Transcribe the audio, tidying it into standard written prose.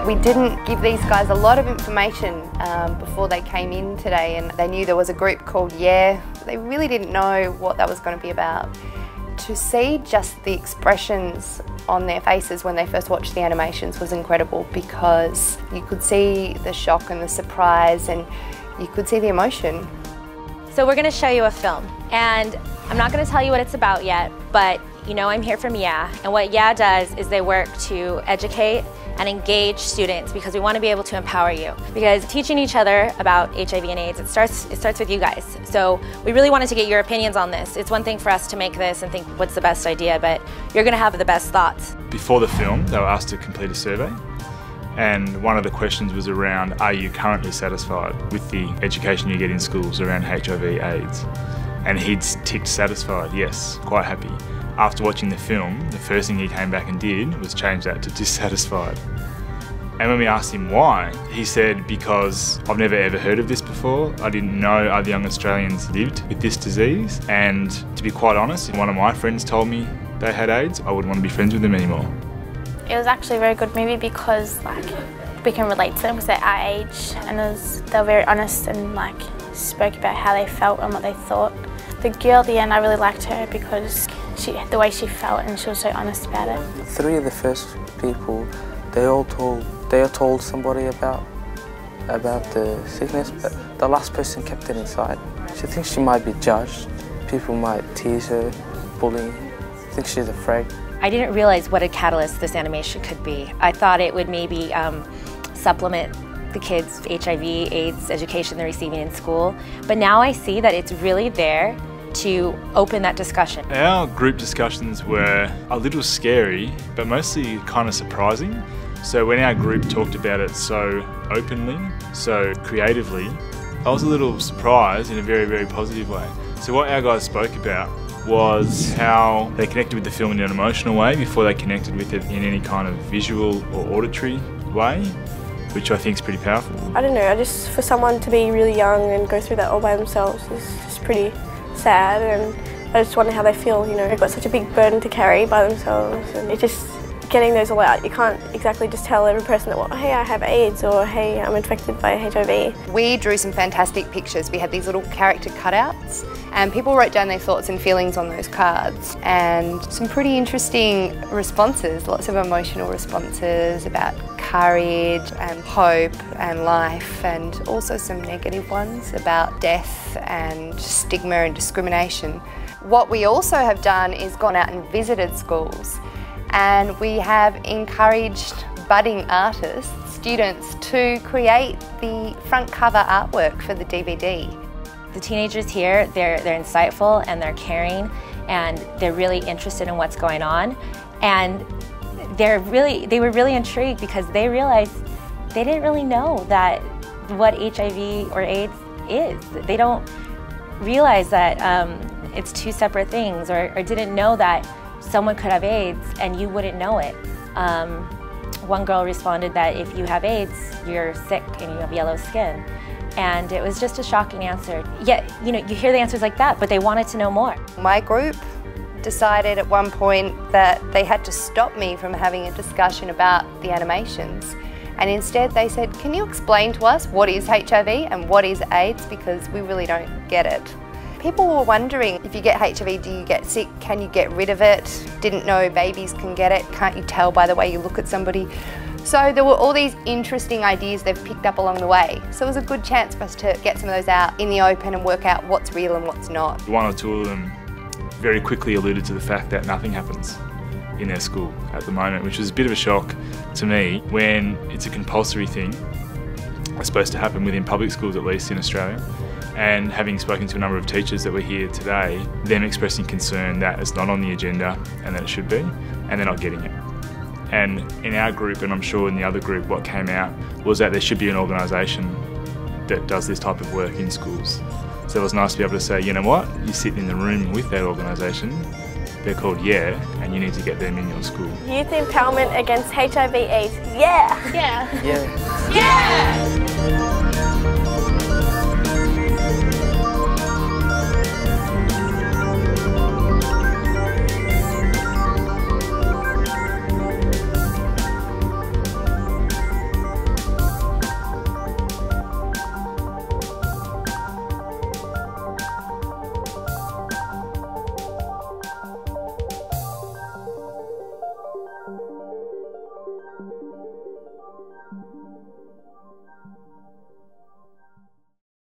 We didn't give these guys a lot of information before they came in today, and they knew there was a group called Yeah. They really didn't know what that was going to be about. To see just the expressions on their faces when they first watched the animations was incredible, because you could see the shock and the surprise, and you could see the emotion. So we're going to show you a film, and I'm not going to tell you what it's about yet, but you know I'm here from Yeah, and what Yeah does is they work to educate and engage students, because we want to be able to empower you. Because teaching each other about HIV and AIDS, it starts with you guys. So we really wanted to get your opinions on this. It's one thing for us to make this and think what's the best idea, but you're going to have the best thoughts. Before the film, they were asked to complete a survey, and one of the questions was around, are you currently satisfied with the education you get in schools around HIV/AIDS? And he'd ticked satisfied, yes, quite happy. After watching the film, the first thing he came back and did was change that to dissatisfied. And when we asked him why, he said, because I've never ever heard of this before. I didn't know other young Australians lived with this disease. And to be quite honest, if one of my friends told me they had AIDS, I wouldn't want to be friends with them anymore. It was actually a very good movie because we can relate to them because they're our age, and they were very honest and spoke about how they felt and what they thought. The girl at the end, I really liked her because the way she felt, and she was so honest about it. 3 of the first people, they all told somebody about the sickness, but the last person kept it inside. She thinks she might be judged. People might tease her, bully. I think she's afraid. I didn't realize what a catalyst this animation could be. I thought it would maybe supplement the kids' HIV/AIDS education they're receiving in school, but now I see that it's really there to open that discussion. Our group discussions were a little scary, but mostly kind of surprising. So when our group talked about it so openly, so creatively, I was a little surprised in a very, very positive way. So what our guys spoke about was how they connected with the film in an emotional way before they connected with it in any kind of visual or auditory way, which I think is pretty powerful. I don't know, for someone to be really young and go through that all by themselves is just pretty sad, and I just wonder how they feel, you know. They've got such a big burden to carry by themselves, and it's just getting those all out. You can't exactly just tell every person that, well, hey, I have AIDS, or hey, I'm infected by HIV. We drew some fantastic pictures. We had these little character cutouts, and people wrote down their thoughts and feelings on those cards, and some pretty interesting responses, lots of emotional responses about courage and hope and life, and also some negative ones about death and stigma and discrimination. What we also have done is gone out and visited schools, and we have encouraged budding artists, students, to create the front cover artwork for the DVD. The teenagers here, they're insightful and they're caring, and they're really interested in what's going on, and they were really intrigued because they realized they didn't really know that what HIV or AIDS is. They don't realize that it's 2 separate things, or didn't know that someone could have AIDS and you wouldn't know it. One girl responded that if you have AIDS, you're sick and you have yellow skin. And it was just a shocking answer. Yet, you know, you hear the answers like that, but they wanted to know more. My group decided at one point that they had to stop me from having a discussion about the animations. And instead they said, can you explain to us what is HIV and what is AIDS, because we really don't get it. People were wondering, if you get HIV, do you get sick? Can you get rid of it? Didn't know babies can get it. Can't you tell by the way you look at somebody? So there were all these interesting ideas they've picked up along the way. So it was a good chance for us to get some of those out in the open and work out what's real and what's not. 1 or 2 of them very quickly alluded to the fact that nothing happens in their school at the moment, which was a bit of a shock to me when it's a compulsory thing. It's supposed to happen within public schools, at least in Australia. And having spoken to a number of teachers that were here today, them expressing concern that it's not on the agenda and that it should be, and they're not getting it. And in our group, and I'm sure in the other group, what came out was that there should be an organisation that does this type of work in schools. So it was nice to be able to say, you know what, you sit in the room with that organisation, they're called Yeah, and you need to get them in your school. Youth Empowerment Against HIV/AIDS, yeah! Yeah. Yeah. Yeah!